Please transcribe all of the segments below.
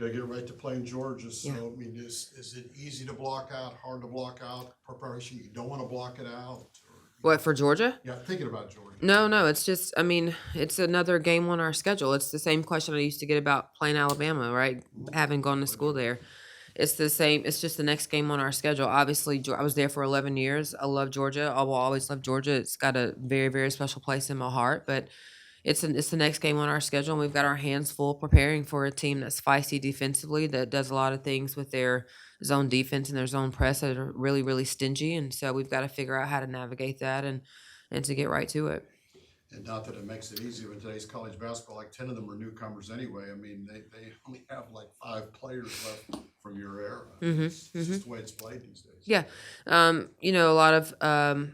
Gotta get right to playing Georgia. So, Yeah. I mean, is it easy to block out, hard to block out? Preparation, you don't want to block it out? What, for Georgia? Yeah, thinking about Georgia. No, it's just, I mean, it's another game on our schedule. It's the same question I used to get about playing Alabama, right? Having gone to school there. It's the same. It's just the next game on our schedule. Obviously, I was there for 11 years. I love Georgia. I will always love Georgia. It's got a very, very special place in my heart. But it's the next game on our schedule, and we've got our hands full preparing for a team that's feisty defensively, that does a lot of things with their zone defense and their zone press that are really, really stingy. And so we've got to figure out how to navigate that and to get right to it. And not that it makes it easier in today's college basketball, like 10 of them are newcomers anyway. I mean, they only have like 5 players left from your era. It's just the way it's played these days. Yeah. A lot of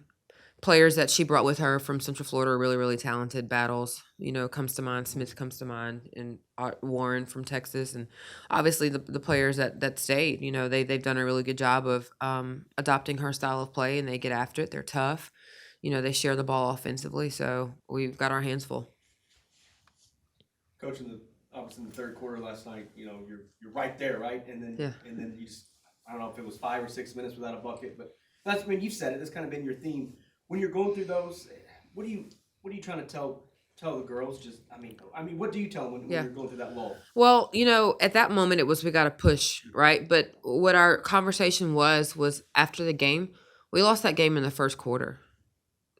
players that she brought with her from Central Florida are really, really talented. Battles, comes to mind. Smith comes to mind, and Warren from Texas. And obviously the players that stayed, they've done a really good job of adopting her style of play, and they get after it. They're tough. They share the ball offensively, so we've got our hands full. Coach, obviously in the third quarter last night, you're right there, right? And then you just, I don't know if it was 5 or 6 minutes without a bucket, but you've said it. That's kind of been your theme. When you're going through those, what are you trying to tell the girls? Just, I mean, what do you tell them when you're going through that lull? Well, at that moment it was, we got to push, right? But what our conversation was after the game, we lost that game in the first quarter.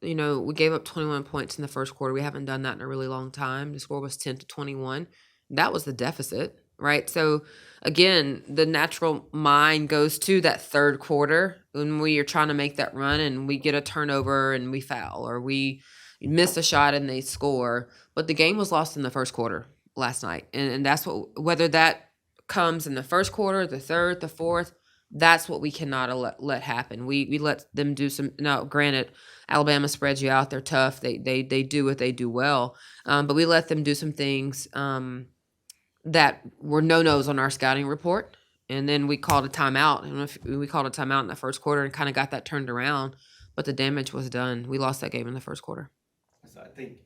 We gave up 21 points in the first quarter. We haven't done that in a really long time. The score was 10-21. That was the deficit, right? So again, the natural mind goes to that third quarter when we are trying to make that run and we get a turnover and we foul, or we miss a shot and they score. But the game was lost in the first quarter last night. And that's whether that comes in the first quarter, the third, the fourth, that's what we cannot let happen. We let them do some. Now, granted, Alabama spreads you out. They're tough. They do what they do well. But we let them do some things that were no-nos on our scouting report. And then we called a timeout. And we called a timeout in the first quarter and kind of got that turned around. But the damage was done. We lost that game in the first quarter. So I think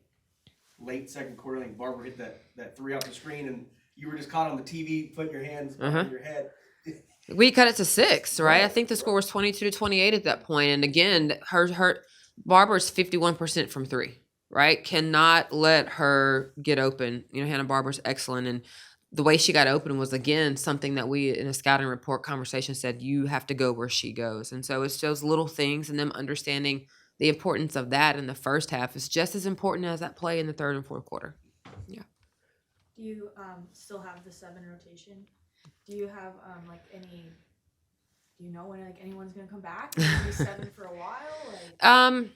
late second quarter, I think Barbara hit that 3 off the screen, and you were just caught on the TV, putting your hands behind your head. We cut it to 6, right? I think the score was 22-28 at that point. And again, her Barbara's 51% from 3, right? Cannot let her get open. Hannah Barber's excellent, and the way she got open was, again, something that we in a scouting report conversation said, you have to go where she goes. And so it's those little things, and them understanding the importance of that in the first half is just as important as that play in the third and fourth quarter. Yeah. Do you still have the 7 rotation? Do you have do you know when anyone's gonna come back? Is it gonna be 7 for a while?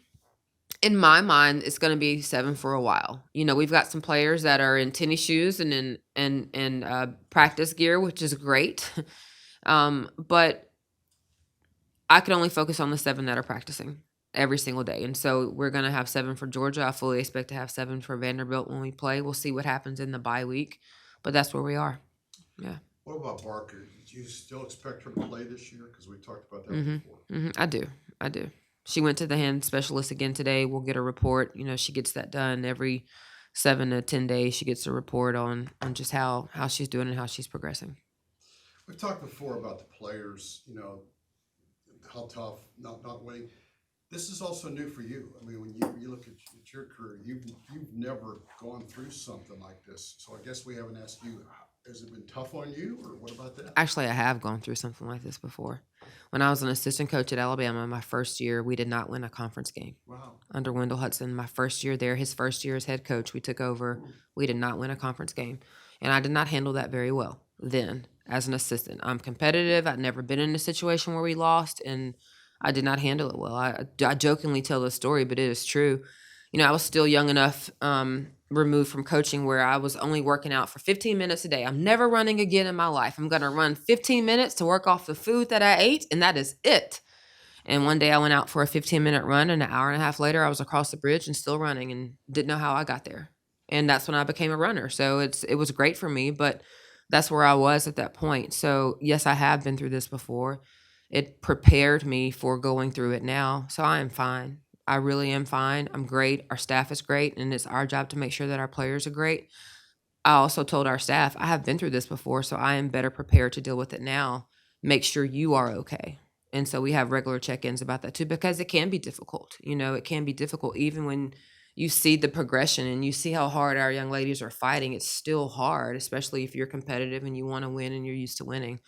In my mind, it's gonna be 7 for a while. We've got some players that are in tennis shoes and in practice gear, which is great. But I can only focus on the 7 that are practicing every single day. And so we're going to have 7 for Georgia. I fully expect to have 7 for Vanderbilt when we play. We'll see what happens in the bye week, but that's where we are. Yeah. What about Barker? Do you still expect her to play this year? Because we talked about that before. I do. She went to the hand specialist again today. We'll get a report. She gets that done every 7 to 10 days. She gets a report on just how she's doing and how she's progressing. We've talked before about the players, how tough, not winning. This is also new for you. I mean, when you look at your career, you've never gone through something like this. So I guess we haven't asked you, has it been tough on you, or what about that? Actually, I have gone through something like this before. When I was an assistant coach at Alabama, my first year, we did not win a conference game. Wow. Under Wendell Hudson, my first year there, his first year as head coach, we took over. We did not win a conference game. And I did not handle that very well then as an assistant. I'm competitive. I'd never been in a situation where we lost, and I did not handle it well. I jokingly tell the story, but it is true. I was still young enough, removed from coaching, where I was only working out for 15 minutes a day. I'm never running again in my life. I'm going to run 15 minutes to work off the food that I ate, and that is it. And one day I went out for a 15-minute run, and an hour and a half later I was across the bridge and still running and didn't know how I got there. And that's when I became a runner. So it was great for me, but that's where I was at that point. So yes, I have been through this before. It prepared me for going through it now. So I am fine. I really am fine. I'm great. Our staff is great, and it's our job to make sure that our players are great. I also told our staff, I have been through this before, so I am better prepared to deal with it now. Make sure you are okay. And so we have regular check-ins about that too, because it can be difficult. You know, it can be difficult even when you see the progression and you see how hard our young ladies are fighting. It's still hard, especially if you're competitive and you want to win and you're used to winning.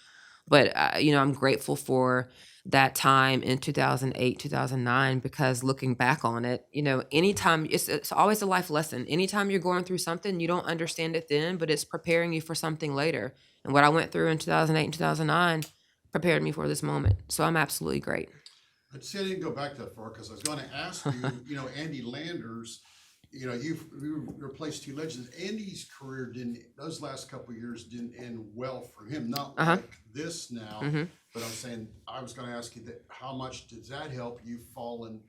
But, you know, I'm grateful for that time in 2008, 2009, because looking back on it, you know, anytime it's always a life lesson. Anytime you're going through something, you don't understand it then, but it's preparing you for something later. And what I went through in 2008 and 2009 prepared me for this moment. So I'm absolutely great. I'd say I didn't go back that far because I was going to ask you, you know, Andy Landers, you know, you replaced two legends. Andy's career those last couple of years didn't end well for him. Not like this now, but I'm saying, I was going to ask you that how much does that help you fallen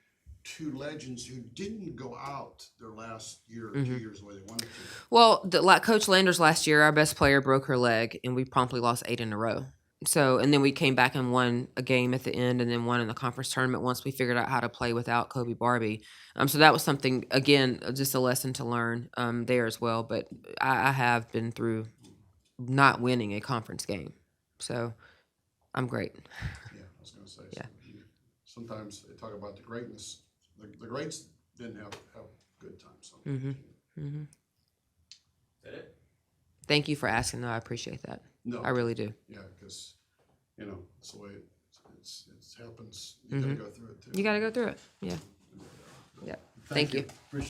two legends who didn't go out their last year or 2 years the way they wanted to? Well, like Coach Landers last year, our best player broke her leg and we promptly lost 8 in a row. So, and then we came back and won a game at the end and then won in the conference tournament once we figured out how to play without Kobe Barbie. So that was something, again, just a lesson to learn there as well. But I have been through not winning a conference game. So I'm great. Yeah, I was going to say, sometimes they talk about the greatness. The greats didn't have good times. Sometimes. Is that it? Thank you for asking, though. I appreciate that. No, I really do. Yeah, because, you know, it's the way it happens. You got to go through it too. You got to go through it. Yeah. Yeah. Thank you. Appreciate